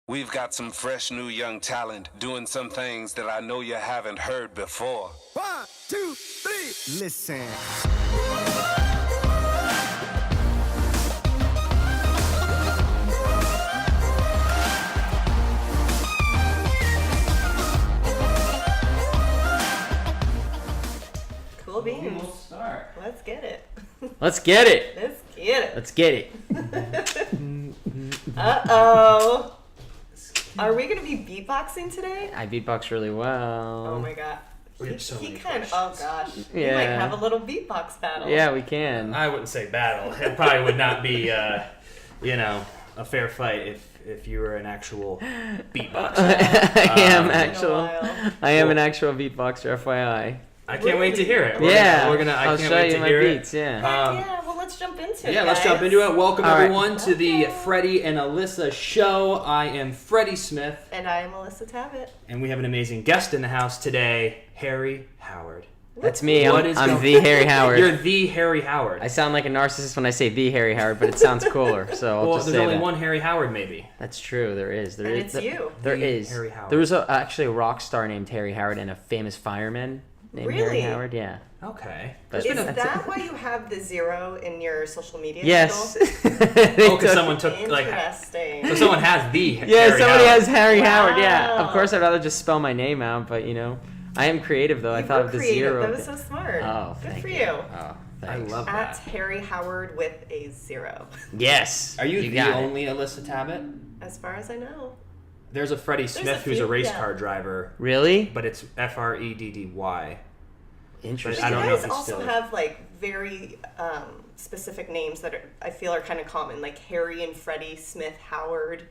We've got some fresh new young talent doing some things that I know you haven't heard before. 1, 2, 3, listen. Cool beans. We'll start. Let's get it. Let's get it. Let's get it. Let's get it. Uh-oh. Are we going to be beatboxing today? I beatbox really well. Oh my god. We have so many kind of, questions. oh gosh. We Yeah. might have a little beatbox battle. Yeah, we can. I wouldn't say battle. It probably would not be, a fair fight if you were an actual beatboxer. I am It's been a while. I am an actual beatboxer, FYI. I can't wait to hear it. Yeah, We're gonna. I I'll can't show wait you to my hear beats. it. Yeah. Yeah, well, let's jump into it. Yeah, let's jump into it. Welcome All right. everyone to the Freddie and Alyssa show. I am Freddie Smith, And I am Melissa Tabbitt. and we have an amazing guest in the house today, Harry Howard. That's me. What is I'm going- the Harry Howard. You're the Harry Howard. I sound like a narcissist when I say the Harry Howard, but it sounds cooler, so I'll well, just there's say only that. one Harry Howard, maybe. That's true. There is. There And is. it's you. There The is. Harry Howard. There was actually a rock star named Harry Howard and a famous fireman named Harry Really? Howard. Yeah. Okay. But Is that's that it. why you have the 0 in your social media Yes. handle? Oh, because someone took like. Interesting. So someone has the Yeah, Harry somebody Howard. has Harry Howard. Yeah. Wow. Of course, I'd rather just spell my name out, but I am creative though. I You thought were of the creative. 0. That was so smart. Oh, Good thank for you. you. Oh, I thanks. love At that. Harry Howard with a 0. Yes. Are you the got it. only Alyssa Tabbitt? As far as I know. There's a Freddie Smith who's a few, race yeah. car driver, Really? but it's Freddy. Interesting. I don't you know guys if he's also still- have like very specific names that I feel are kind of common, like Harry and Freddie Smith Howard.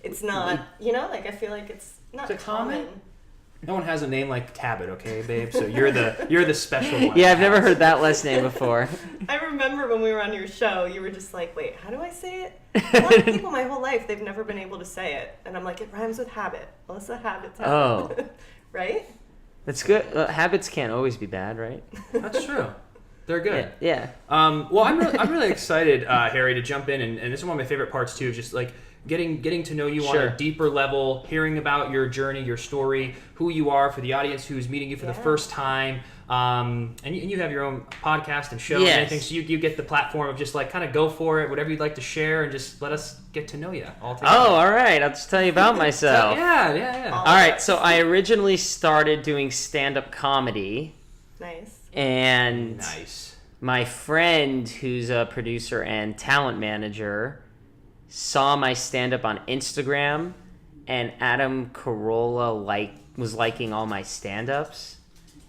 It's not, I feel like it's not Is it common? common. No one has a name like Tabbitt, okay, babe? So you're the special one. Yeah, I've never heard that last name before. I remember when we were on your show, you were just like, wait, how do I say it? A lot of people my whole life, they've never been able to say it. And I'm like, it rhymes with habit. Melissa Habit. Oh. Right? That's good. Habits can't always be bad, right? That's true. They're good. Yeah. Well, I'm really excited, Harry, to jump in, and this is one of my favorite parts too. Just like getting to know you on Sure. a deeper level, hearing about your journey, your story, who you are for the audience who's meeting you for the first time. And you have your own podcast and show and Yes. everything, so you get the platform of just like kind of go for it, whatever you'd like to share, and just let us get to know you all together. Oh, all right. I'll just tell you about myself. Yeah. All right. So I originally started doing stand-up comedy, Nice. and Nice. my friend, who's a producer and talent manager, saw my stand-up on Instagram, and Adam Carolla was liking all my stand-ups.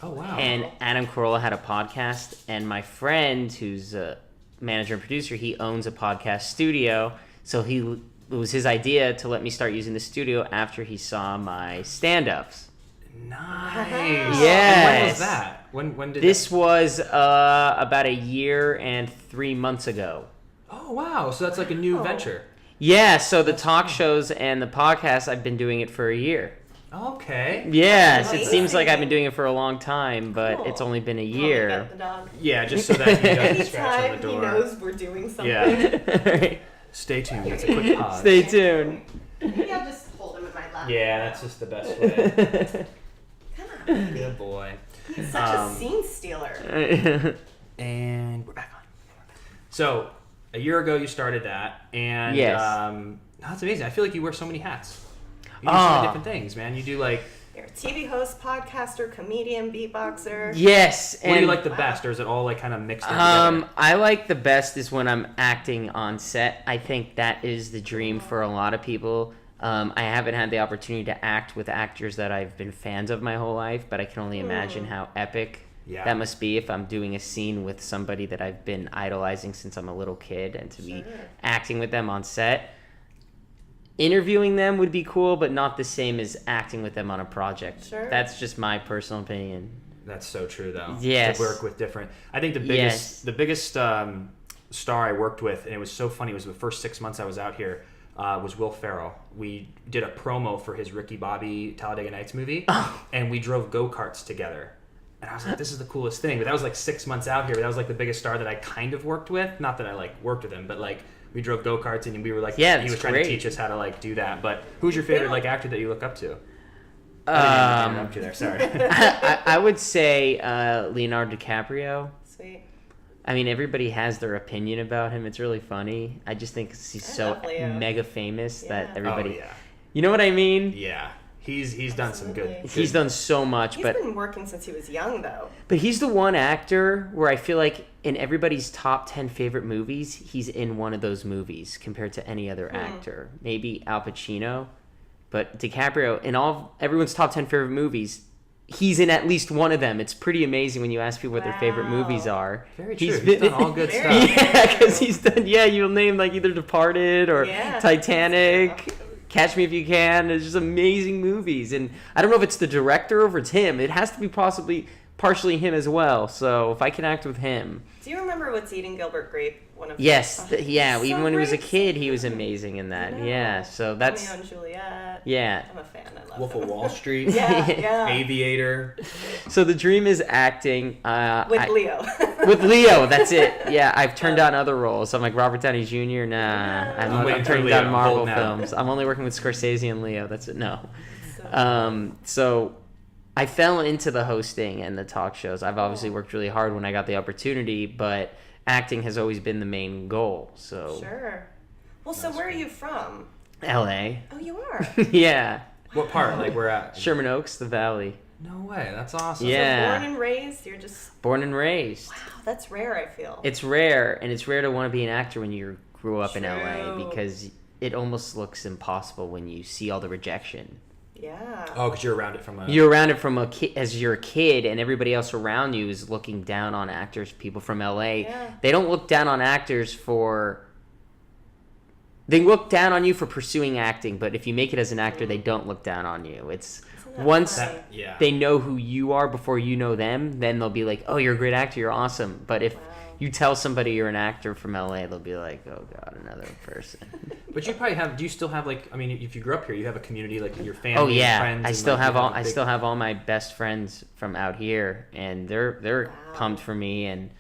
Oh wow. And Adam Carolla had a podcast, and my friend, who's a manager and producer, he owns a podcast studio, so it was his idea to let me start using the studio after he saw my stand-ups. Nice. Yes. And when was that? When did This was about a year and 3 months ago. Oh wow. So that's like a new venture. Yeah, so the talk shows and the podcast, I've been doing it for a year. Okay. Yes, it Amazing. seems like I've been doing it for a long time, but Cool. it's only been a Oh, we year. got the dog. Yeah, just so that he doesn't scratch on Anytime the he door. knows we're doing something. Yeah. Stay tuned. That's a quick pause. Stay tuned. Maybe I'll just hold him in my lap. Yeah, that's just the best way. Come on. Good boy. He's such a scene stealer. And we're back on. So, a year ago you started that, and Yes. that's amazing. I feel like you wear so many hats. You do so many different things, man. You do like. You're a TV host, podcaster, comedian, beatboxer. Yes. What do you and, like the best, or is it all like kind of mixed in together? I like the best is when I'm acting on set. I think that is the dream for a lot of people. I haven't had the opportunity to act with actors that I've been fans of my whole life, but I can only imagine how epic Yeah. that must be if I'm doing a scene with somebody that I've been idolizing since I'm a little kid, and to be acting with them on set. Interviewing them would be cool, but not the same as acting with them on a project. Sure. That's just my personal opinion. That's so true, though. Yes. To work with different. I think Yes. the biggest star I worked with, and it was so funny. It was the first 6 months I was out here. Was Will Ferrell. We did a promo for his Ricky Bobby Talladega Nights movie, and we drove go-karts together. And I was like, this is the coolest thing. But that was like 6 months out here. But that was like the biggest star that I kind of worked with. Not that I like worked with him, but like We drove go-karts, and we were like, Yeah, he was that's trying great. to teach us how to like do that. But who's your favorite like actor that you look up to? I didn't interrupt you there. Sorry. I would say Leonardo DiCaprio. Sweet. I mean, everybody has their opinion about him. It's really funny. I just think he's so love Leo. mega famous that Yeah. everybody. Oh, yeah. You know what I mean? Yeah. He's done some good. Absolutely. He's done so much, He's but been working since he was young, though. he's the one actor where I feel like in everybody's top 10 favorite movies, he's in one of those movies compared to any other actor. Maybe Al Pacino, but DiCaprio in everyone's top 10 favorite movies, he's in at least one of them. It's pretty amazing when you ask people what their favorite Wow. movies are. Very true. He's He's done all good Very stuff. Yeah, because he's done. Yeah, you'll name like either Departed or Yeah. Titanic, Catch Me If You Can. It's just amazing movies, and I don't know if it's the director or if it's him. It has to be partially him as well. So if I can act with him, Do you remember What's Eating Gilbert Grape? One of yes, the, yeah. so Even when he was a great. kid, he was amazing in that. I know. Yeah, so that's Romeo and Juliet. yeah. I'm a fan. I love Wolf him. of Wall Street. Yeah, yeah. Aviator. So the dream is acting. With Leo. With Leo, that's it. Yeah, I've turned down other roles. I'm like Robert Downey Jr. Nah, Yeah. I'm waiting I'm for turning Leo. down I'm Marvel holding out. films. I'm only working with Scorsese and Leo. That's it. No. So, So I fell into the hosting and the talk shows. I've obviously worked really hard when I got the opportunity, but acting has always been the main goal. So sure. Well, so where are you from? L.A. Oh, you are. Yeah, What part? Like we're at? Sherman Oaks, the Valley. No way. That's awesome. Yeah. Born and raised. You're just. Born and raised. Wow, that's rare. I feel. It's rare, and it's rare to want to be an actor when you grew up in LA True. because it almost looks impossible when you see all the rejection. Yeah. Oh, because you're around it from a. You're around it from as you're a kid, and everybody else around you is looking down on actors. People from LA, Yeah. they don't look down on actors for. They look down on you for pursuing acting, but if you make it as an actor, they don't look down on you. It's Isn't that once funny? That, yeah. they know who you are before you know them, then they'll be like, "Oh, you're a great actor. You're awesome." But if Wow. you tell somebody you're an actor from LA, they'll be like, "Oh God, another person." But you probably have. Do you still have like? I mean, if you grew up here, you have a community like your family. Oh and yeah, friends I and, still like, have you all. a I big- still have all my best friends from out here, and they're Wow. pumped for me. And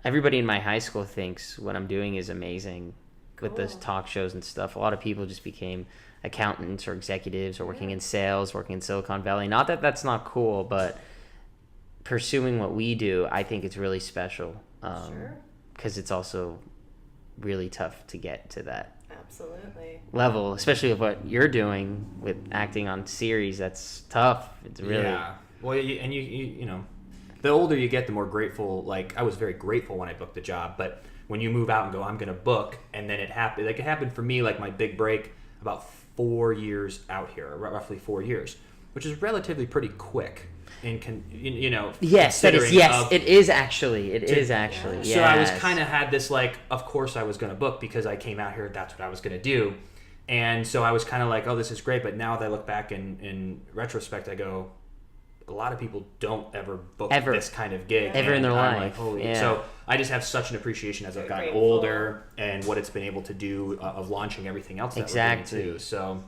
everybody in my high school thinks what I'm doing is amazing with the Cool. talk shows and stuff. A lot of people just became accountants or executives or working in sales, working in Silicon Valley. Not that that's not cool, but pursuing what we do, I think it's really special. Sure. Because it's also really tough to get to that Absolutely. level, especially with what you're doing with acting on series. That's tough. It's really Yeah. Well, you know, the older you get, the more grateful. Like I was very grateful when I booked the job, but when you move out and go, I'm gonna book, and then it happened. Like it happened for me, like my big break, about 4 years out here, roughly 4 years, which is relatively pretty quick. You know. yes, that is considering yes. of- It is actually. It is actually. So I was yes. kind of had this like, of course I was going to book because I came out here. That's what I was going to do, and so I was kind of like, oh, this is great. But now that I look back in retrospect, I go, a lot of people don't ever book Ever. this kind of gig Ever in and their I'm life, Like, holy. yeah. So I just have such an appreciation as I've Very gotten grateful. older and what it's been able to do of launching everything else that we're Exactly. doing too. So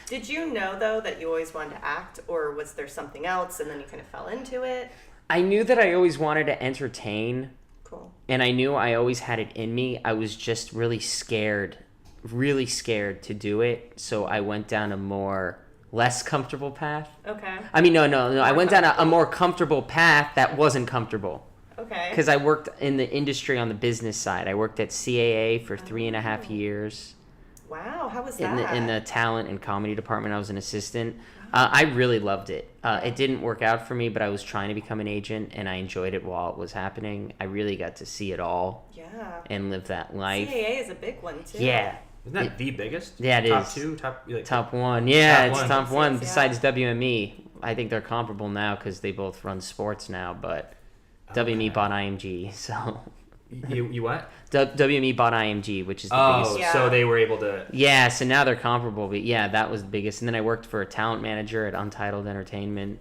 Did you know though that you always wanted to act, or was there something else and then you kind of fell into it? I knew that I always wanted to entertain, Cool. and I knew I always had it in me. I was just really scared to do it. So I went down a less comfortable path. Okay. I mean, no. I went down a more comfortable path that wasn't comfortable. Okay. Because I worked in the industry on the business side. I worked at CAA for 3.5 years Wow. How was in that? the talent and comedy department. I was an assistant. I really loved it. It didn't work out for me, but I was trying to become an agent, and I enjoyed it while it was happening. I really got to see it all Yeah. and live that life. CAA is a big one too. Yeah, isn't that the biggest? Yeah, it top is. two, top top one. Yeah, Top it's one. top one. Yeah. Besides WME, I think they're comparable now because they both run sports now. But WME bought IMG, so You what? WME bought IMG, which is the Oh, biggest. Yeah. so they were able to. Yeah, so now they're comparable. But yeah, that was the biggest. And then I worked for a talent manager at Untitled Entertainment,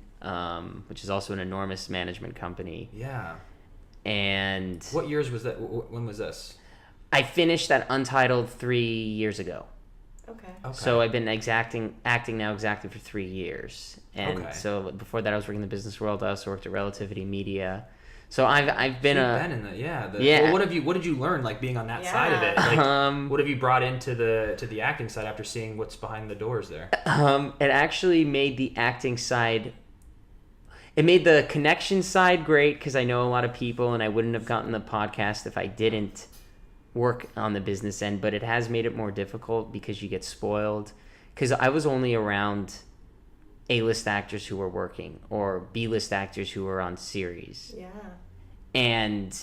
which is also an enormous management company. Yeah. And What years was that? When was this? I finished at Untitled 3 years ago. Okay. Okay. So I've been acting now exactly for 3 years. And Okay. so before that I was working in the business world. I also worked at Relativity Media. So I've been in the, yeah. Yeah. Well, what did you learn like being on that side of it? Like, what have you brought into the acting side after seeing what's behind the doors there? It actually made the acting side. It made the connection side great because I know a lot of people, and I wouldn't have gotten the podcast if I didn't work on the business end. But it has made it more difficult because you get spoiled. Because I was only around A-list actors who were working or B-list actors who were on series. Yeah. And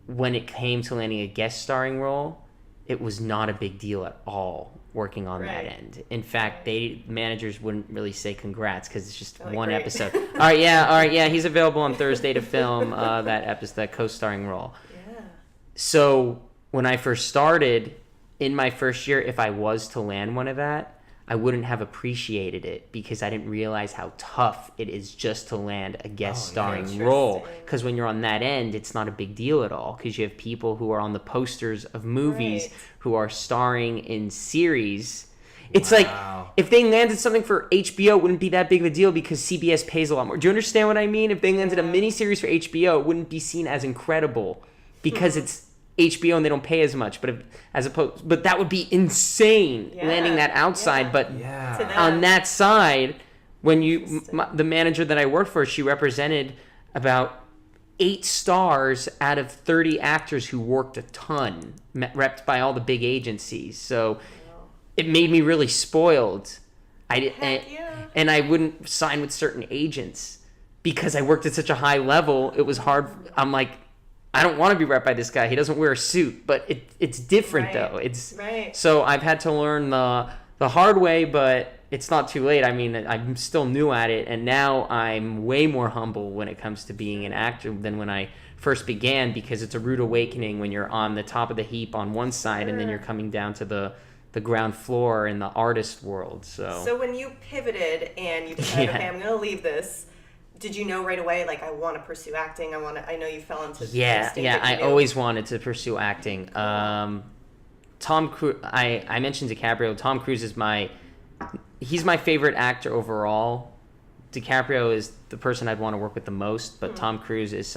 when it came to landing a guest starring role, it was not a big deal at all working on that end. In fact, managers wouldn't really say congrats because it's just one episode. All right, yeah, he's available on Thursday to film that co-starring role. Yeah. So when I first started, in my first year, if I was to land one of that, I wouldn't have appreciated it because I didn't realize how tough it is just to land a guest starring role. Because when you're on that end, it's not a big deal at all because you have people who are on the posters of movies who are starring in series. It's like if they landed something for HBO, it wouldn't be that big of a deal because CBS pays a lot more. Do you understand what I mean? If they landed a miniseries for HBO, it wouldn't be seen as incredible because it's HBO and they don't pay as much, but that would be insane landing that outside. But on that side, when the manager that I worked for, she represented about 8 stars out of 30 actors who worked a ton, repped by all the big agencies. So it made me really spoiled. And I wouldn't sign with certain agents because I worked at such a high level. It was hard. I'm like, I don't want to be repped by this guy. He doesn't wear a suit, but it's different though. So I've had to learn the hard way, but it's not too late. I mean, I'm still new at it, and now I'm way more humble when it comes to being an actor than when I first began because it's a rude awakening when you're on the top of the heap on one side and then you're coming down to the ground floor in the artist world. So when you pivoted and you decided, okay, I'm going to leave this. Did you know right away, like, I want to pursue acting? I know you fell into I always wanted to pursue acting. Tom Cruise, I mentioned DiCaprio. Tom Cruise is he's my favorite actor overall. DiCaprio is the person I'd want to work with the most, but Tom Cruise is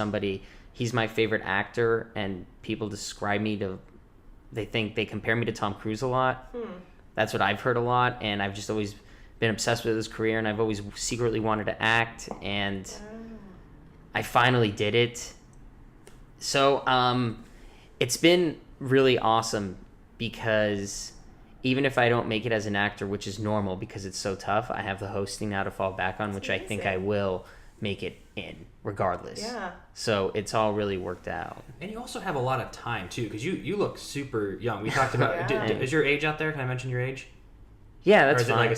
he's my favorite actor, and people describe me they compare me to Tom Cruise a lot. That's what I've heard a lot, and I've just always been obsessed with his career, and I've always secretly wanted to act, and I finally did it. So it's been really awesome because even if I don't make it as an actor, which is normal because it's so tough, I have the hosting now to fall back on, which I think I will make it in regardless. Yeah. So it's all really worked out. And you also have a lot of time too, because you look super young. We talked about is your age out there? Can I mention your age? Yeah, that's fine.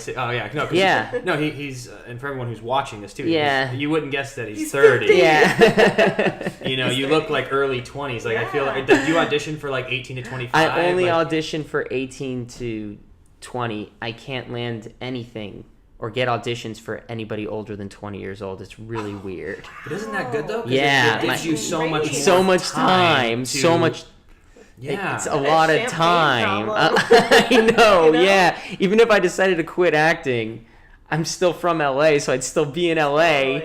No, he's and for everyone who's watching this too. Yeah, you wouldn't guess that he's 30. Yeah, you look like early 20s. Like I feel like, do you audition for like 18 to 25? I only audition for 18 to 20. I can't land anything or get auditions for anybody older than 20 years old. It's really weird. But isn't that good though? Yeah, it gives you so much time, so much. Yeah, it's a lot of time. I know, yeah. Even if I decided to quit acting, I'm still from LA, so I'd still be in LA,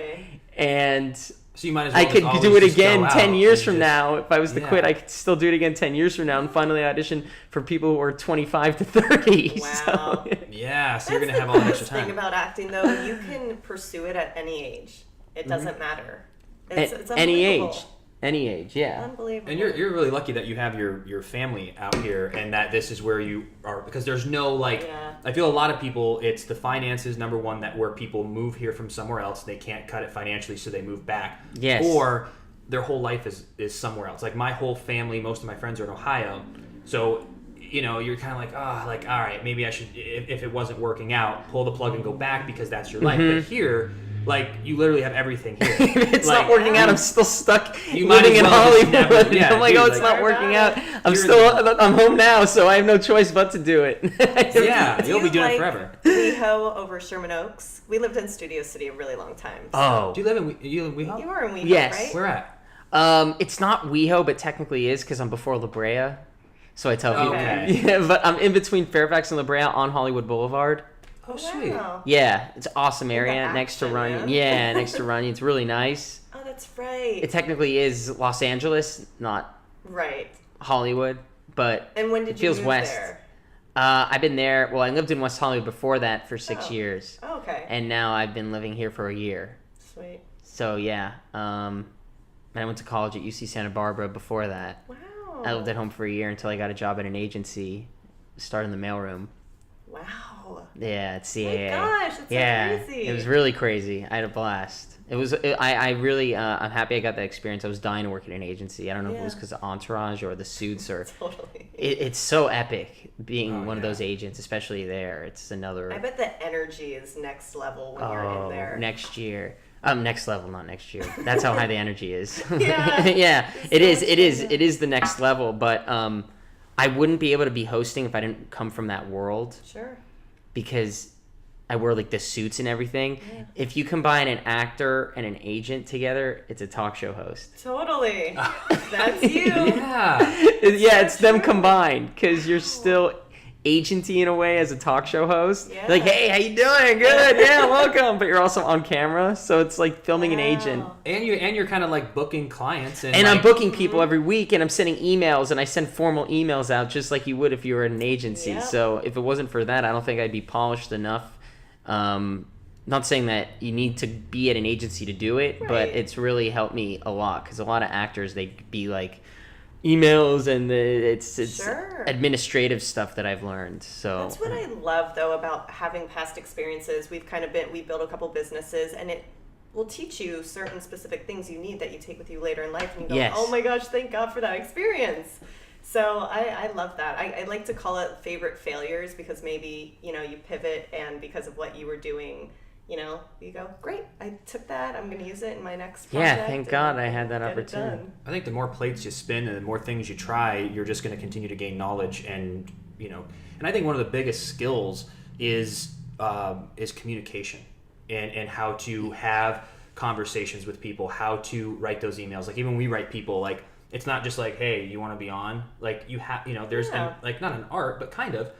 and so you might as well I could do it again 10 years from now. If I was to quit, I could still do it again 10 years from now and finally audition for people who are 25 to 30. Wow. So you're going to have all that extra time. The thing about acting, though, you can pursue it at any age. It doesn't matter. It's any age. Any age, yeah. Unbelievable. And you're really lucky that you have your family out here and that this is where you are, because there's no I feel a lot of people, it's the finances, number one, that where people move here from somewhere else, they can't cut it financially, so they move back. Yes. Or their whole life is somewhere else. Like my whole family, most of my friends are in Ohio, so you're kind of like, all right, maybe I should, if it wasn't working out, pull the plug and go back because that's your life. But here, you literally have everything here. If it's not working out, I'm still stuck living in Hollywood. I'm like, it's not working out. I'm home now, so I have no choice but to do it. You'll be doing it forever. WeHo over Sherman Oaks. We lived in Studio City a really long time. So. Oh. Do you live in WeHo? You are in WeHo, yes. right? Where at? It's not WeHo, but technically is because I'm before La Brea. So I tell people. Okay. Yeah, but I'm in between Fairfax and La Brea on Hollywood Boulevard. Oh, sweet. Yeah, it's an awesome area next to Runyon. man. Yeah, next to Runyon. It's really nice. Oh, that's that's right. It technically is Los Angeles, not Right. Hollywood, but And when it did you feels move west. there? I've been there. Well, I lived in West Hollywood before that for 6 years, Oh, okay. and now I've been living here for a year. Sweet. So yeah, and I went to college at UC Santa Barbara before that. Wow. I lived at home for a year until I got a job at an agency, started in the mailroom. Wow. Yeah, at Oh CAA. my gosh, that's Yeah, so crazy. it was really crazy. I had a blast. I really, I'm happy I got that experience. I was dying to work at an agency. I don't know if it was Yeah. because of Entourage or the suits or. Totally. It's so epic being one of yeah. those agents, especially there. It's another. I bet the energy is next level when you're in there. Next year. Next level, not next year. That's how high the energy is. Yeah. Yeah, It's it so is. It is. true. It is the next level. But I wouldn't be able to be hosting if I didn't come from that world, Sure. because I wear like the suits and everything. Yeah. If you combine an actor and an agent together, it's a talk show host. Totally. That's you. Yeah. Yeah, it's them combined, because you're still agenty in a way as a talk show host. Yeah. Like, hey, how you doing? Good, yeah, welcome. But you're also on camera, so it's like filming an agent. Wow. And you're kind of like booking clients and And I'm like, booking people every week, and I'm sending emails, and I send formal emails out just like you would if you were at an agency. Yeah. So if it wasn't for that, I don't think I'd be polished enough. Not saying that you need to be at an agency to do it, but Right. it's really helped me a lot, because a lot of actors, they'd be like emails, and it's Sure. administrative stuff that I've learned. So That's what I love though about having past experiences. We built a couple businesses, and it will teach you certain specific things you need that you take with you later in life, and you go, Yes. oh my gosh, thank God for that experience. So I love that. I like to call it favorite failures, because maybe, you pivot, and because of what you were doing, you go, great, I took that, I'm going to use it in my next project. yeah, thank and God I had that get it opportunity. done. I think the more plates you spin and the more things you try, you're just going to continue to gain knowledge, and I think one of the biggest skills is communication, and how to have conversations with people, how to write those emails. Like, even when we write people, like, it's not just like, hey, you want to be on? Like, you have, there's Yeah. like not an art, but kind of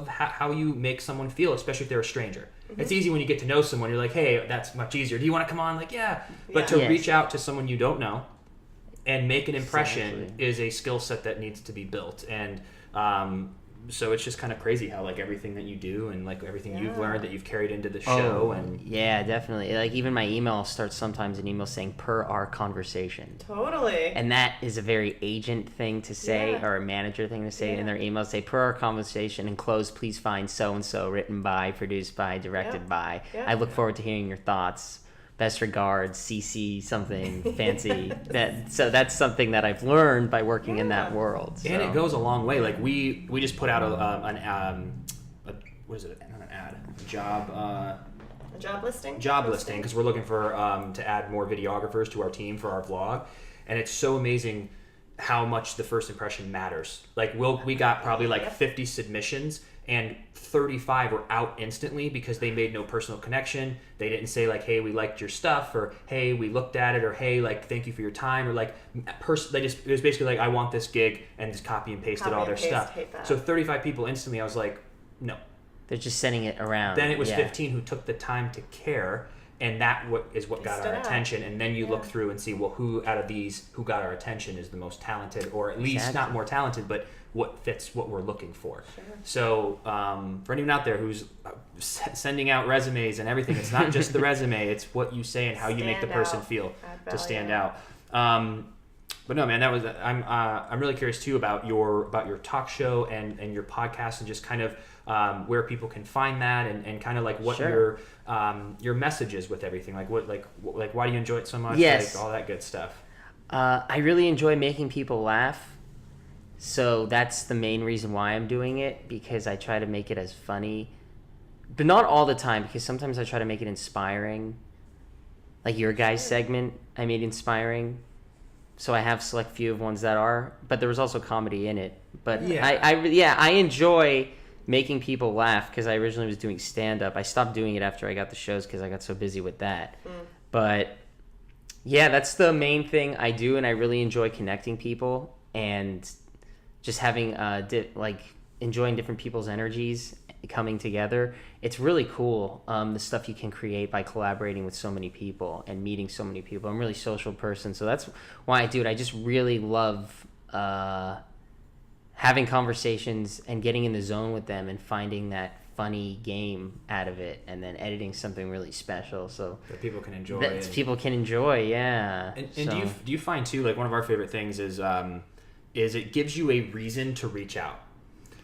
how you make someone feel, especially if they're a stranger. It's easy when you get to know someone. You're like, hey, that's much easier. Do you want to come on? Like, yeah. But Yeah. to Yes. reach out to someone you don't know and make an impression Exactly. is a skill set that needs to be built. And so it's just kind of crazy how like everything that you do and like everything you've Yeah. learned that you've carried into the show. And yeah, definitely. Like, even my email starts sometimes an email saying per our conversation. Totally. And that is a very agent thing to say, Yeah. or a manager thing to say in Yeah. their email. Say, per our conversation, enclosed, please find so-and-so, written by, produced by, directed Yeah. by. Yeah. I look forward to hearing your thoughts. Best regards, CC something fancy. So that's something that I've learned by working in that Yeah. world. and so. it goes a long way. Like we just put out what is it? Not an ad, job. A job listing? Job listing, because we're looking for to add more videographers to our team for our vlog, and it's so amazing how much the first impression matters. Like we got probably like 50 submissions, and 35 were out instantly because they made no personal connection. They didn't say like, hey, we liked your stuff, or hey, we looked at it, or hey, like, thank you for your time, or like it was basically like, I want this gig, and just copy and pasted Copy all and their paste, stuff. hate that. So 35 people instantly, I was like, no. They're just sending it around. Then it was yeah. 15 who took the time to care, and that is what They got stood our out. attention. And then you look Yeah. through and see, well, who out of these who got our attention is the most talented, or at least Exactly. not more talented, but what fits what we're looking for. Sure. So for anyone out there who's sending out resumes and everything, it's not just the resume; it's what you say and how you make the Stand person out. feel Add to stand value. out. But no, man, that was I'm really curious too about your talk show and your podcast, and just kind of where people can find that, and kind of like what Sure. your message is with everything, like why do you enjoy it so much, Yes. like all that good stuff. I really enjoy making people laugh. So that's the main reason why I'm doing it, because I try to make it as funny, but not all the time, because sometimes I try to make it inspiring. Like your guys' segment, I made inspiring. So I have select few of ones that are, but there was also comedy in it. But Yeah. I enjoy making people laugh, because I originally was doing stand-up. I stopped doing it after I got the shows because I got so busy with that. But yeah, that's the main thing I do, and I really enjoy connecting people and just having enjoying different people's energies coming together. It's really cool, the stuff you can create by collaborating with so many people and meeting so many people. I'm a really social person, so that's why I do it. I just really love having conversations and getting in the zone with them and finding that funny game out of it, and then editing something really special so that people can enjoy. People can enjoy, yeah. And do you find too, like, one of our favorite things is it gives you a reason to reach out.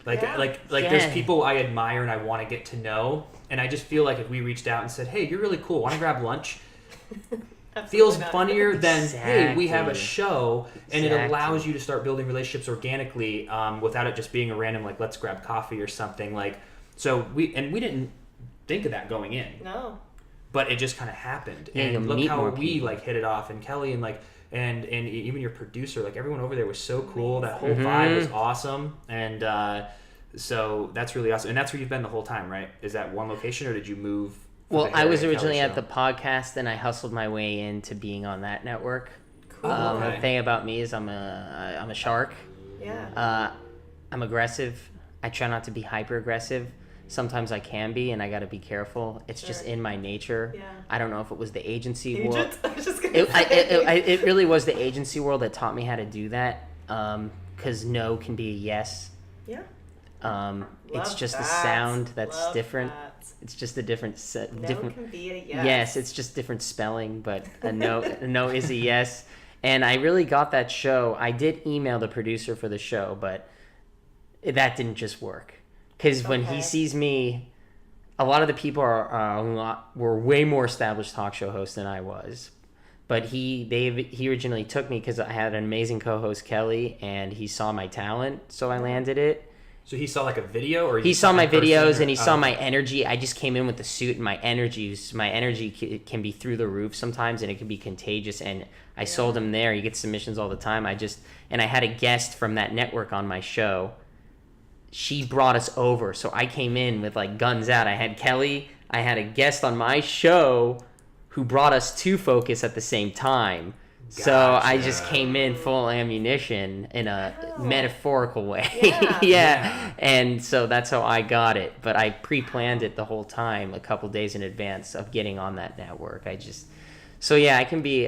Like there's people I admire and I want to get to know, and I just feel like if we reached out and said, "Hey, you're really cool. Want to grab lunch?" feels funnier than, hey, we have a show, and it allows you to start building relationships organically without it just being a random, like, let's grab coffee or something. Like, so we didn't think of that going in. No. But it just kind of happened. Yeah, and look how we like hit it off, and Kelly and like and even your producer, like everyone over there was so cool. That whole vibe was awesome, and so that's really awesome. And that's where you've been the whole time, right? Is that one location, or did you move? Well, I was originally at the podcast, and I hustled my way into being on that network. Cool. The thing about me is I'm a shark. Yeah. I'm aggressive. I try not to be hyper aggressive. Sometimes I can be, and I got to be careful. It's just in my nature. Yeah. I don't know if it was the agency world. I was just gonna say. It really was the agency world that taught me how to do that. Because no can be a yes. Yeah. It's just the sound that's Love different. that. It's just a different No can be a yes. Yes, it's just different spelling, but a no is a yes. And I really got that show. I did email the producer for the show, but that didn't just work. Because when he sees me, a lot of the people were way more established talk show hosts than I was. But he originally took me because I had an amazing co-host, Kelly, and he saw my talent, so I landed it. So he saw like a video, or he saw my videos and he saw my energy. I just came in with the suit, and my energy can be through the roof sometimes, and it can be contagious. And I sold him there. You get submissions all the time. I had a guest from that network on my show. She brought us over, so I came in with like guns out. I had Kelly. I had a guest on my show who brought us to Focus at the same time. Gotcha. So I just came in full ammunition in a metaphorical way. Yeah. And so that's how I got it. But I pre-planned it the whole time, a couple days in advance of getting on that network. I can be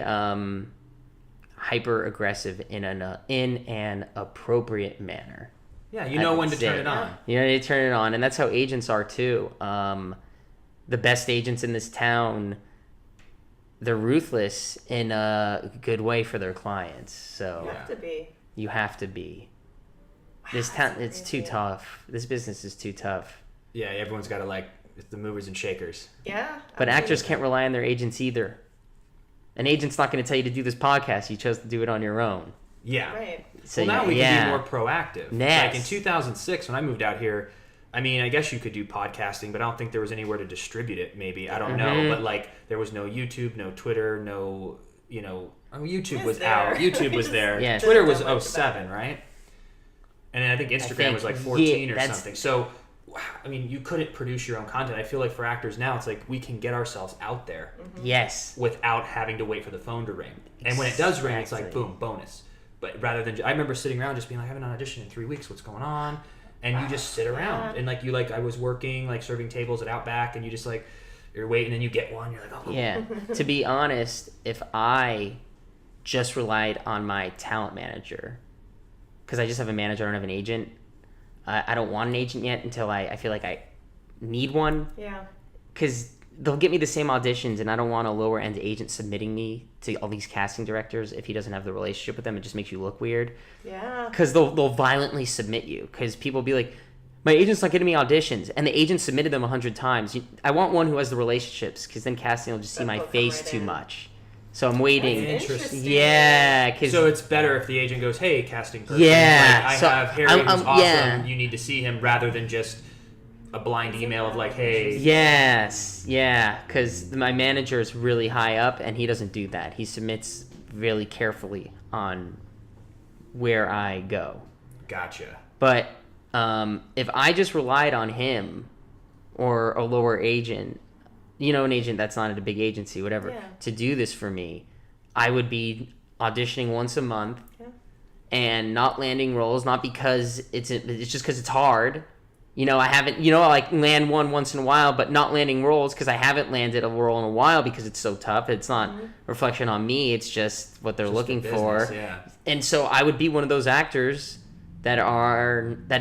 hyper aggressive in an appropriate manner. Yeah, you know when to turn it on. You know, you turn it on, and that's how agents are too. The best agents in this town, they're ruthless in a good way for their clients. So you have to be. This town, it's too tough. This business is too tough. Yeah, everyone's got to like the movers and shakers. Yeah. But actors can't rely on their agents either. An agent's not going to tell you to do this podcast. You chose to do it on your own. Yeah. Right. So well, now we can be more proactive. Yes. Like in 2006, when I moved out here, I mean, I guess you could do podcasting, but I don't think there was anywhere to distribute it, maybe. I don't know. But, like, there was no YouTube, no Twitter, no, YouTube was out. YouTube was there. Yes. Twitter was 07, right? And then I think Instagram was like 14 or something. So, I mean, you couldn't produce your own content. I feel like for actors now, it's like we can get ourselves out there. Yes. Without having to wait for the phone to ring. And when it does ring, it's like, boom, bonus. But rather than, I remember sitting around just being like, I haven't an audition in 3 weeks. What's going on? And you just sit around. And I was working, like serving tables at Outback, and you just like, you're waiting and you get one. You're like, oh. Yeah. To be honest, if I just relied on my talent manager, because I just have a manager, I don't have an agent. I don't want an agent yet until I feel like I need one. Yeah. Because they'll get me the same auditions, and I don't want a lower end agent submitting me to all these casting directors if he doesn't have the relationship with them. It just makes you look weird. Yeah. Because they'll violently submit you. Because people will be like, my agent's not getting me auditions, and the agent submitted them 100 times. I want one who has the relationships, because then casting will just see my face too much. So I'm waiting. Interesting. Yeah. So it's better if the agent goes, hey, casting person. Yeah. Like, I have Harry who's awesome. Yeah. You need to see him, rather than just a blind email of like, hey. Yes. Yeah. Because my manager is really high up, and he doesn't do that. He submits really carefully on where I go. Gotcha. But if I just relied on him or a lower agent, an agent that's not at a big agency, whatever, to do this for me, I would be auditioning once a month, and not landing roles, not because it's just because it's hard. You know, I haven't, you know, I like land one once in a while, but not landing roles because I haven't landed a role in a while because it's so tough. It's not reflection on me. It's just what they're looking for. Yeah. And so I would be one of those actors that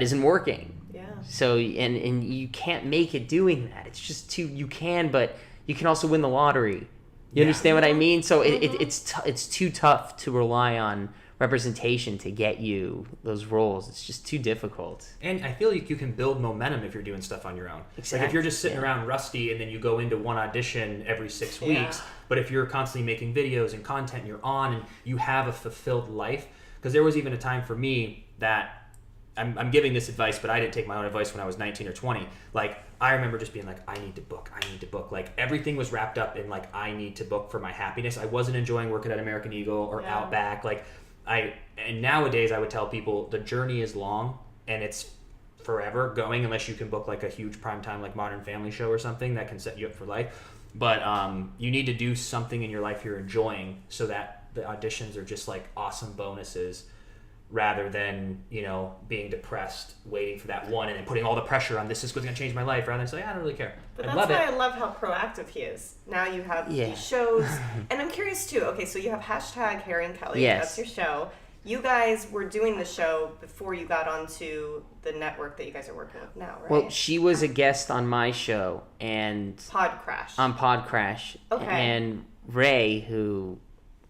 isn't working. Yeah. So, and you can't make it doing that. It's just you can, but you can also win the lottery. You understand what I mean? So it's too tough to rely on representation to get you those roles. It's just too difficult. And I feel like you can build momentum if you're doing stuff on your own. Exactly. Like if you're just sitting around rusty and then you go into one audition every 6 weeks, but if you're constantly making videos and content, you're on and you have a fulfilled life. Because there was even a time for me that I'm giving this advice, but I didn't take my own advice when I was 19 or 20. Like, I remember just being like, I need to book. Like, everything was wrapped up in, like, I need to book for my happiness. I wasn't enjoying working at American Eagle or Outback. Like, and nowadays I would tell people the journey is long and it's forever going unless you can book, like, a huge primetime, like, Modern Family show or something that can set you up for life. But you need to do something in your life you're enjoying so that the auditions are just, like, awesome bonuses, rather than, you know, being depressed, waiting for that one, and then putting all the pressure on this is going to change my life, rather than say, I don't really care. But that's why I love how proactive he is. Now you have these shows, and I'm curious too. Okay, so you have hashtag Harry and Kelly. Yes. That's your show. You guys were doing the show before you got onto the network that you guys are working with now, right? Well, she was a guest on my show and Podcrash. on Podcrash. Okay. And Ray, who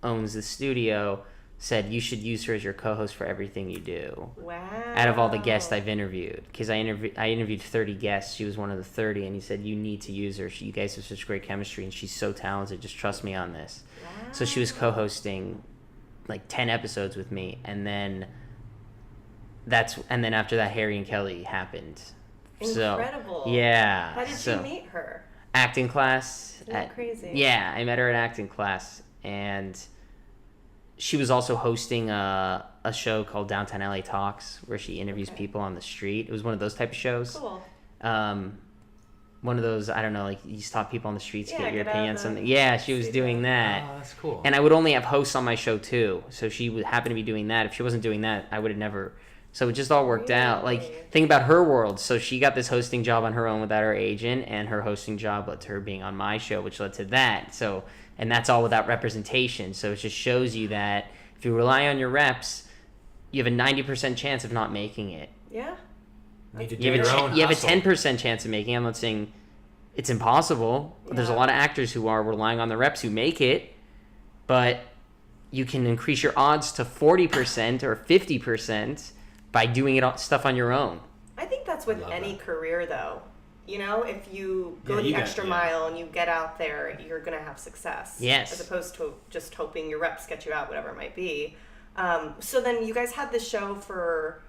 owns the studio, said you should use her as your co-host for everything you do. Wow. Out of all the guests I've interviewed, because I interviewed 30 guests, she was one of the 30, and he said you need to use her. You guys have such great chemistry, and she's so talented. Just trust me on this. Wow. So she was co-hosting like 10 episodes with me, and then after that, Harry and Kelly happened. Incredible. So, yeah. How did you meet her? Acting class. Isn't that crazy? Yeah, I met her at acting class, and she was also hosting a show called Downtown LA Talks, where she interviews people on the street. It was one of those type of shows. Cool. One of those, I don't know, like you stop people on the streets, get your get opinion on something. Yeah, she was doing that. Oh, that's cool. And I would only have hosts on my show too, so she would happen to be doing that. If she wasn't doing that, I would have never. So it just all worked out. Like, think about her world. So she got this hosting job on her own without her agent, and her hosting job led to her being on my show, which led to that. So, and that's all without representation. So it just shows you that if you rely on your reps, you have a 90% chance of not making it. Yeah. Need to do You have, your own you have a hustle. 10% chance of making it. I'm not saying it's impossible. There's a lot of actors who are relying on the reps who make it, but you can increase your odds to 40% or 50% by doing stuff on your own. I think that's with any career, though. You know, if you go the extra mile and you get out there, you're going to have success. Yes. As opposed to just hoping your reps get you out, whatever it might be. So then you guys had this show for,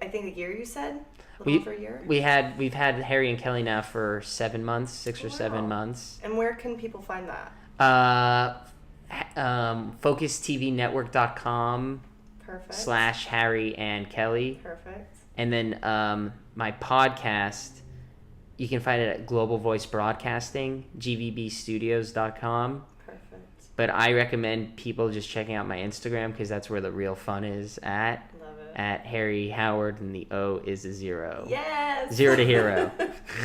I think, a year, you said? A little over a year? We've had Harry and Kelly now for 7 months, 6 or 7 months. And where can people find that? FocusTVNetwork.com Perfect. /Harry and Kelly. Perfect. And then my podcast, you can find it at Global Voice Broadcasting, GVBstudios.com. Perfect. But I recommend people just checking out my Instagram because that's where the real fun is at. Love it. At Harry Howard, and the O is a 0. Yes! 0 to hero.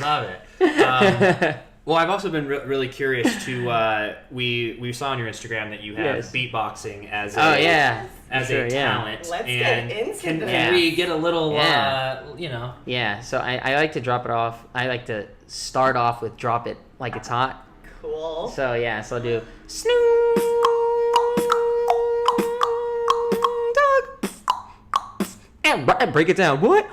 Love it. Well, I've also been really curious to. We saw on your Instagram that you have beatboxing as a talent. Let's get into can that. we get a little, Yeah, so I like to drop it off. I like to start off with drop it like it's hot. Cool. So yeah, so I'll do Snoop Dogg. And break it down. What?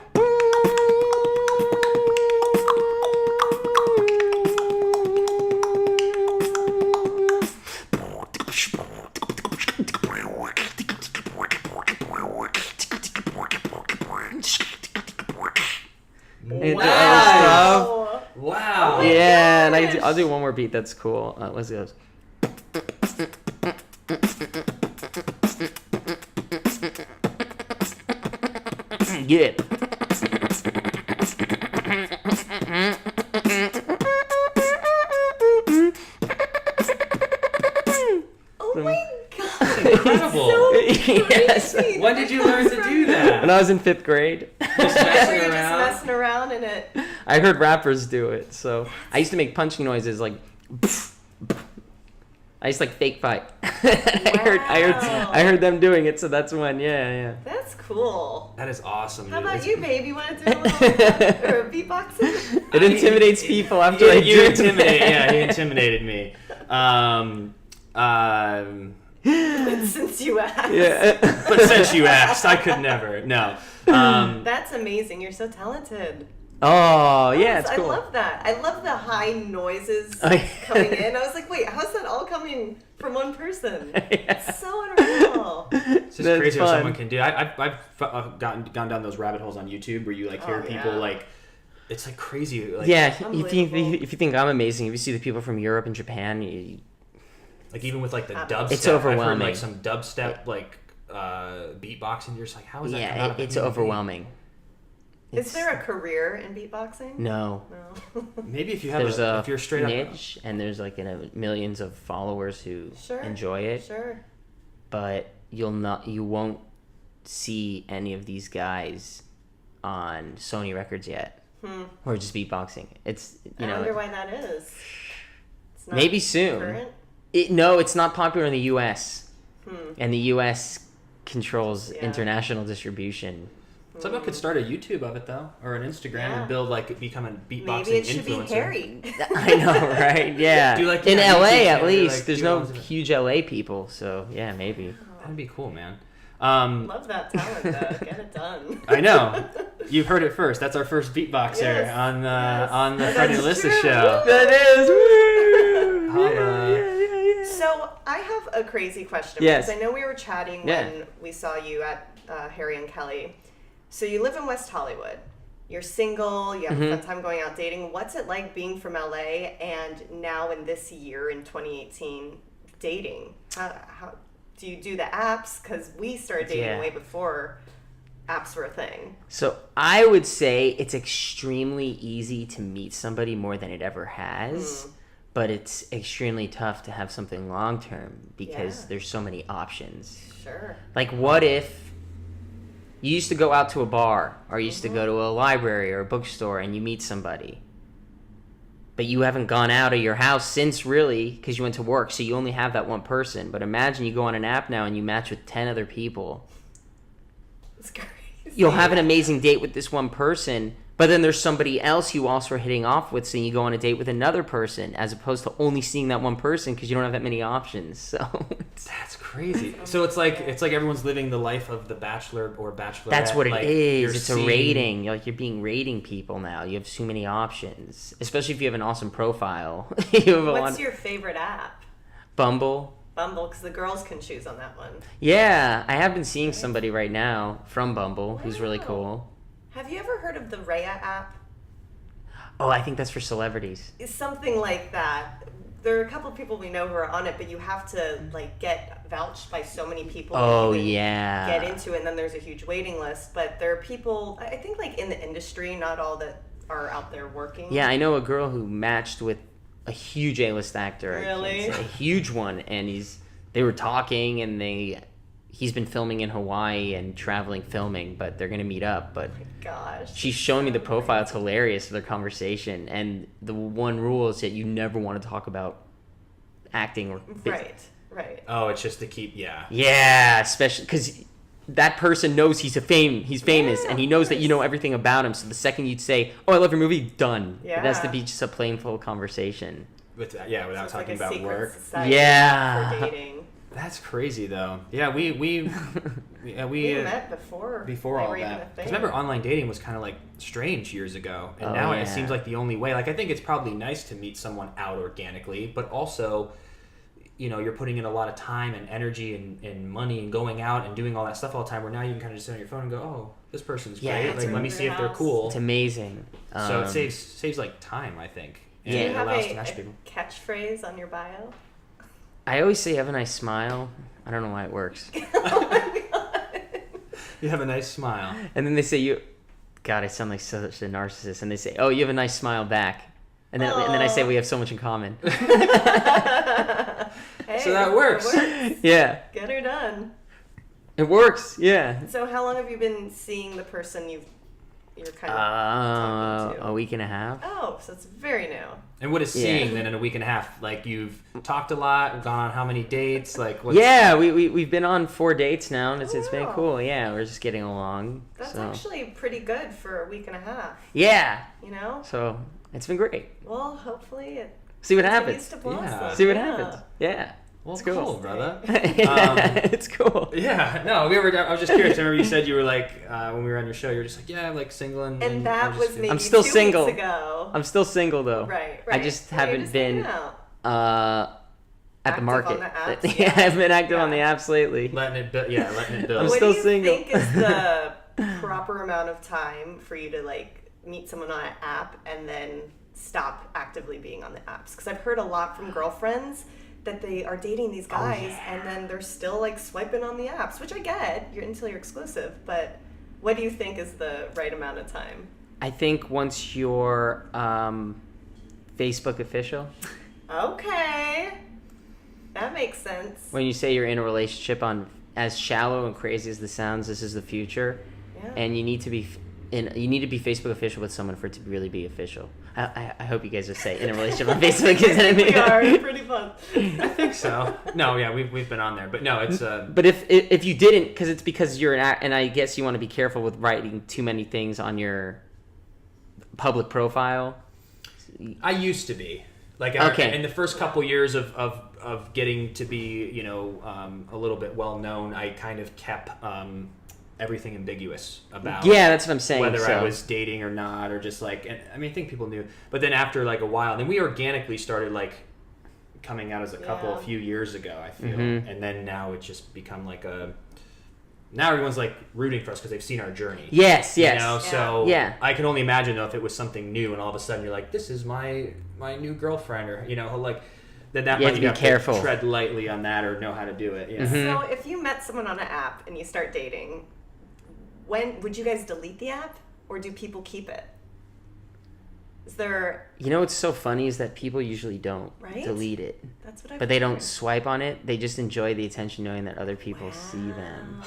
Wow. Yeah, and I'll do one more beat that's cool. Let's go. Yeah. Oh my god. incredible. Yes. Crazy. When did you learn to do that? When I was in 5th grade, Just Were messing you just around. messing around in it? I heard rappers do it. So I used to make punching noises like. I used to like fake fight. I heard them doing it, so that's when. Yeah. That's cool. That is awesome. How dude. about It's- you, babe? You want to do a little or beatboxing? It intimidates people after I You do it. intimidate. Yeah, he intimidated me. Since you asked. Yeah. But since you asked, I could never. No. That's amazing. You're so talented. Oh, yeah, it's I cool. love that. I love the high noises Oh, yeah. coming in. I was like, wait, how's that all coming from one person? It's so unreal. It's just That's crazy what fun. someone can do. I've gone down those rabbit holes on YouTube where you like hear Oh, people yeah. like, it's like crazy. Like, Yeah, if you think I'm amazing, if you see the people from Europe and Japan, Like even with like the dubstep. It's I've heard, overwhelming. like some dubstep like beatboxing. You're just like, how is that? yeah, not a it's human overwhelming. Is there a career in beatboxing? No. No. being? Maybe if you have There's a if you're straight up. niche, and there's like millions of followers who Sure. enjoy it, Sure. but you won't see any of these guys on Sony Records yet, or just beatboxing. It's I wonder why that is. It's not maybe soon. current? No, it's not popular in the U.S. And the U.S. controls Yeah. international distribution. Someone could start a YouTube of it though, or an Instagram Yeah. and build like become a beatboxing Maybe it should influencer. be Harry. I know, right? Yeah. Do like in that LA, YouTube at channel, least. like, There's do no ones that- huge LA people, so yeah, maybe. That'd be cool, man. Love that talent, though. Get it done. I know. You've heard it first. That's our first beatboxer Yes. on the Yes. on the That's Friday Alyssa true. show. That is. Woo! Holla. So I have a crazy question. Yes. Because I know we were chatting Yeah. when we saw you at Harry and Kelly. So you live in West Hollywood. You're single. You have a fun time going out dating. What's it like being from LA and now in this year in 2018 dating? How do you do the apps? Because we started dating Yeah. way before apps were a thing. So I would say it's extremely easy to meet somebody more than it ever has, but it's extremely tough to have something long term because Yeah. there's so many options. Sure. Like, what if you used to go out to a bar or used to go to a library or a bookstore and you meet somebody, but you haven't gone out of your house since really because you went to work, so you only have that one person. But imagine you go on an app now and you match with 10 other people. It's crazy. You'll have an amazing date with this one person, but then there's somebody else you also are hitting off with, so you go on a date with another person as opposed to only seeing that one person because you don't have that many options. So That's crazy. So it's like everyone's living the life of the bachelor or bachelorette. that's what it like, is. you're It's seeing- a rating. You're being rating people now. You have too many options, especially if you have an awesome profile. You have a lot What's of- your favorite app? Bumble. Bumble, because the girls can choose on that one. Yeah, I have been seeing somebody right now from Bumble who's really Wow. cool. Have you ever heard of the Raya app? Oh, I think that's for celebrities. It's something like that. There are a couple of people we know who are on it, but you have to like get vouched by so many people. Oh, to even yeah. Get into it, and then there's a huge waiting list. But there are people, I think, like in the industry, not all that are out there working. Yeah, I know a girl who matched with a huge A-list actor. I can't Really? say, a huge one, and they were talking, and he's been filming in Hawaii and traveling filming, but they're gonna meet up. But Gosh. she's showing me the profile. It's hilarious for their conversation, and the one rule is that you never want to talk about acting or Right. Oh, it's just to keep Yeah, especially because that person knows he's famous, Yeah, and he of knows that you course. know everything about him. So the second you'd say, "Oh, I love your movie," done. It has to Yeah. be just a plainful conversation. without It's talking like a about secret work. society Yeah. For dating. That's crazy though. Yeah, we We met met before. before they all were even a that. thing. Because remember, online dating was kind of like strange years ago, and Oh, now yeah. it seems like the only way. Like I think it's probably nice to meet someone out organically, but also, you're putting in a lot of time and energy and money and going out and doing all that stuff all the time. Where now you can kind of just sit on your phone and go, "Oh, this person's Yeah, great. it's Like, let me over see your if they're house. cool." It's amazing. So it saves like time, I think. And Yeah. Do it you have allows to a match people. catchphrase on your bio? I always say, "Have a nice smile." I don't know why it works. Oh my god. You have a nice smile. And then they say, God, I sound like such a narcissist. And they say, "Oh, you have a nice smile back." And then I say, "We have so much in common." Hey, So that works. It works. Yeah, Get her done. it works. Yeah. So how long have you been seeing the person you're kind of talking to? A week and a half. Oh, so it's very new. And what is seeing then in a week and a half? Like you've talked a lot, gone on how many dates? Like what's... Yeah, we've been on 4 dates now, and it's been wow. cool. Yeah, we're just getting along. That's so. actually pretty good for a week and a half. Yeah. You know? So it's been great. Well, hopefully it See what continues happens. to blossom. Yeah. See what happens. Yeah. Well, It's cool. brother. It's cool. Yeah, no, I was just curious. I remember you said you were like, when we were on your show, you were just like, yeah, like single. And And that I was just, maybe I'm still 2 single. weeks ago. I'm still single though. Right. I just So you're haven't just been hanging out. at Active the market. on the apps, Yeah, I've been active on the Yeah. apps lately. letting it build. I'm What still do you single. think is the proper amount of time for you to like meet someone on an app and then stop actively being on the apps? Because I've heard a lot from girlfriends that they are dating these guys and then they're still like swiping on the apps, which I get until you're exclusive. But what do you think is the right amount of time? I think once you're Facebook official, Okay, that makes sense. when you say you're in a relationship on as shallow and crazy as this sounds, this is the future, Yeah. and you need to be Facebook official with someone for it to really be official. I hope you guys will say in a relationship on Facebook. We are pretty fun. I think so. No, yeah, we've been on there, but no, it's But if you didn't, because you're and I guess you want to be careful with writing too many things on your public profile. I used to be like Okay. in the first couple years of getting to be a little bit well known. I kind of kept everything ambiguous about Yeah, that's what I'm saying. whether I so. was dating or not, or just like, and I mean, I think people knew, but then after like a while, then we organically started like coming out as a couple Yeah. a few years ago, I feel, Mhm. and then now it's just become like now everyone's like rooting for us because they've seen our journey. Yes. You know, so Yeah. I can only imagine though if it was something new and all of a sudden you're like, this is my new girlfriend, or like then that You might have to be careful. tread lightly on that or know how to do it. Yeah. Mhm. So if you met someone on an app and you start dating, when would you guys delete the app or do people keep it? Is there You know what's so funny is that people usually don't Right? delete it, that's what I but they don't swipe on it. They just enjoy the attention knowing that other people see them.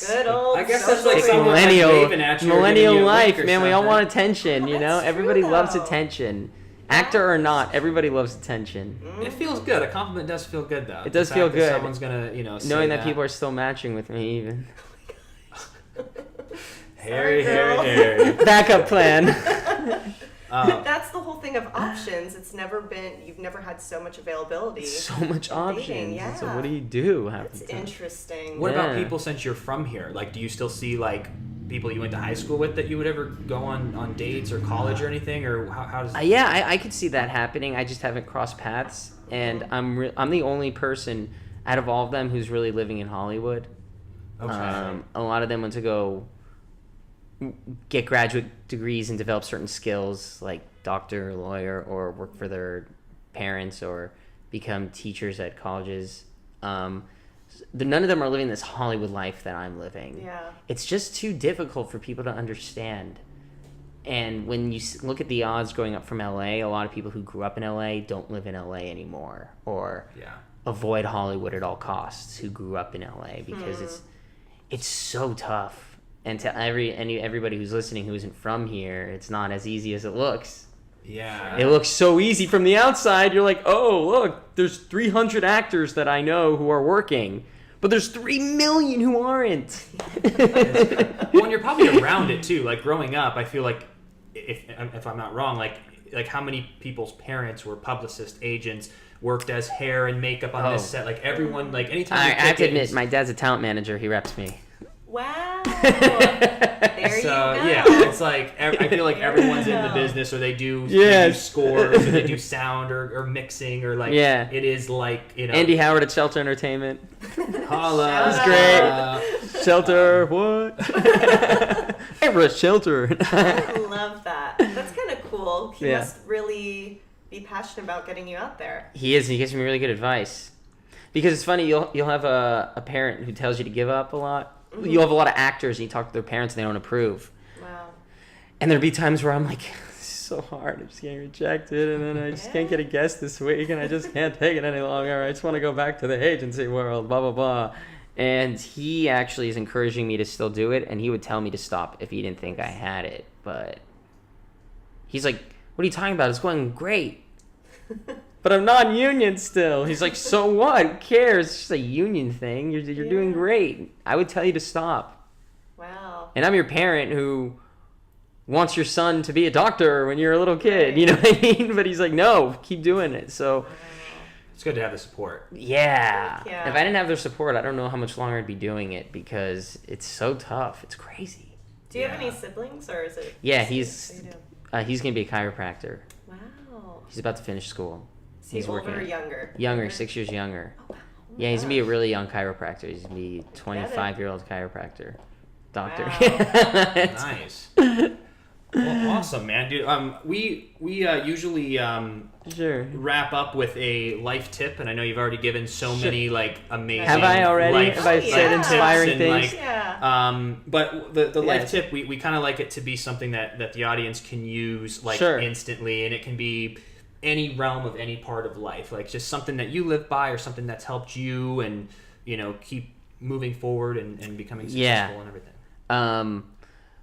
Good old I guess that's like social someone media. waving at you or giving Millennial you a life, wink or man. We all something. want attention, you know. That's Everybody true, loves though. attention, actor or not. Everybody loves attention. It feels good. A compliment does feel good, though. It does The feel fact that good. Someone's gonna, say Knowing that people are still matching with me, even Harry, Sorry, girl. Harry. backup plan. That's the whole thing of options. You've never had so much availability. So much options. yeah. So what do you do half It's the time? interesting. What about Yeah. people since you're from here? Like, do you still see like people you went to high school with that you would ever go on dates or college or anything, or how does? Yeah, I could see that happening. I just haven't crossed paths, and I'm the only person out of all of them who's really living in Hollywood. Okay. A lot of them went to go get graduate degrees and develop certain skills like doctor, lawyer, or work for their parents or become teachers at colleges. None of them are living this Hollywood life that I'm living. Yeah. It's just too difficult for people to understand. And when you look at the odds growing up from LA, a lot of people who grew up in LA don't live in LA anymore, or Yeah. avoid Hollywood at all costs who grew up in LA because it's so tough. And to everybody who's listening who isn't from here, it's not as easy as it looks. Yeah. It looks so easy from the outside. You're like, oh, look, there's 300 actors that I know who are working, but there's 3 million who aren't. Well, and you're probably around it too. Like growing up, I feel like if I'm not wrong, like how many people's parents were publicists, agents, worked as hair and makeup on this set. Like everyone, like anytime. I you have to pick admit, my dad's a talent manager. He reps me. Wow. There you So go. yeah, it's like I feel like everyone's in the business, or they do Yes. scores, or they do sound or mixing, or like Yeah. it is like Andy Howard at Shelter Entertainment. Holla. That's great. Shelter, what? Hey, we're at Shelter. I love that. That's kind of cool. He Yeah. must really be passionate about getting you out there. He is. He gives me really good advice. Because it's funny, you'll have a parent who tells you to give up a lot. You'll have a lot of actors and you talk to their parents and they don't approve. Wow. And there'll be times where I'm like, this is so hard. I'm just getting rejected, and then I just can't get a guest this week, and I just can't take it any longer. I just want to go back to the agency world, blah, blah, blah. And he actually is encouraging me to still do it, and he would tell me to stop if he didn't think I had it. But he's like, what are you talking about? It's going great. But I'm non-union still. He's like, so what? Who cares? It's just a union thing. You're doing great. I would tell you to stop. Wow. And I'm your parent who wants your son to be a doctor when you're a little kid. You know what I mean? But he's like, no, keep doing it. So It's good to have the support. yeah. Yeah. If I didn't have their support, I don't know how much longer I'd be doing it because it's so tough. It's crazy. Do you have any siblings, or is it? Yeah, What do you do? he's gonna be a chiropractor. Wow. He's about to finish school. Is he He's older working or younger? Younger, 6 years younger. Oh, wow. Yeah, he's gonna be a really young chiropractor. He's gonna be it. 25-year-old chiropractor, doctor. Wow. Nice. Well, awesome, man, dude. We usually Sure. wrap up with a life tip, and I know you've already given so many like amazing. Have I already? Life, Have I said yeah. inspiring tips things? and, like, Yeah. But the life Yes. tip, we kind of like it to be something that the audience can use like Sure. instantly, and it can be any realm of any part of life, like just something that you live by or something that's helped you and keep moving forward and becoming successful and everything.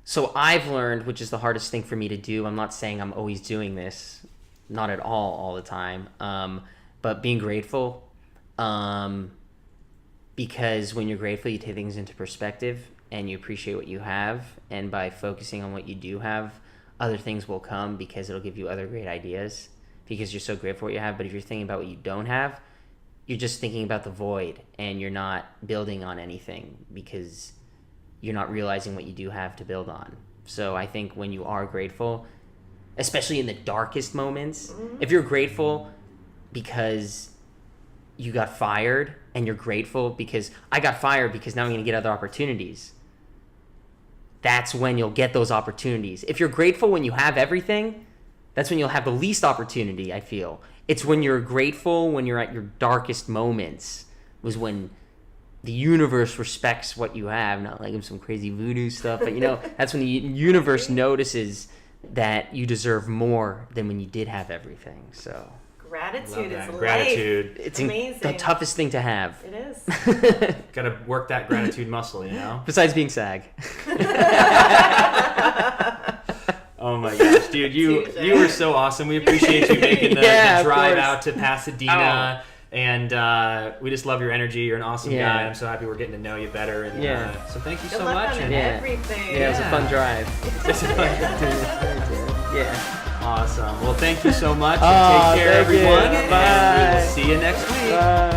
So I've learned, which is the hardest thing for me to do. I'm not saying I'm always doing this, not at all the time. But being grateful, because when you're grateful, you take things into perspective and you appreciate what you have. And by focusing on what you do have, other things will come because it'll give you other great ideas because you're so grateful for what you have. But if you're thinking about what you don't have, you're just thinking about the void and you're not building on anything because you're not realizing what you do have to build on. So I think when you are grateful, especially in the darkest moments, if you're grateful because you got fired and you're grateful because I got fired because now I'm going to get other opportunities, that's when you'll get those opportunities. If you're grateful when you have everything, that's when you'll have the least opportunity, I feel. It's when you're grateful when you're at your darkest moments was when the universe respects what you have, not like some crazy voodoo stuff, but that's when the universe notices that you deserve more than when you did have everything. So Gratitude is life. Gratitude. it's amazing. the toughest thing to have. It is. Gotta work that gratitude muscle, Besides being SAG. Oh my gosh, dude, you were so awesome. We appreciate you making the Yeah, of drive course. out to Pasadena. And we just love your energy. You're an awesome Yeah. guy. I'm so happy we're getting to know you better. And, Yeah. so thank you Good so luck much. on And, everything. Yeah, it was a fun drive. Yeah. Awesome. Well, thank you so much. Oh, And take care, thank you. everyone. And Bye. we will see you next week. Bye.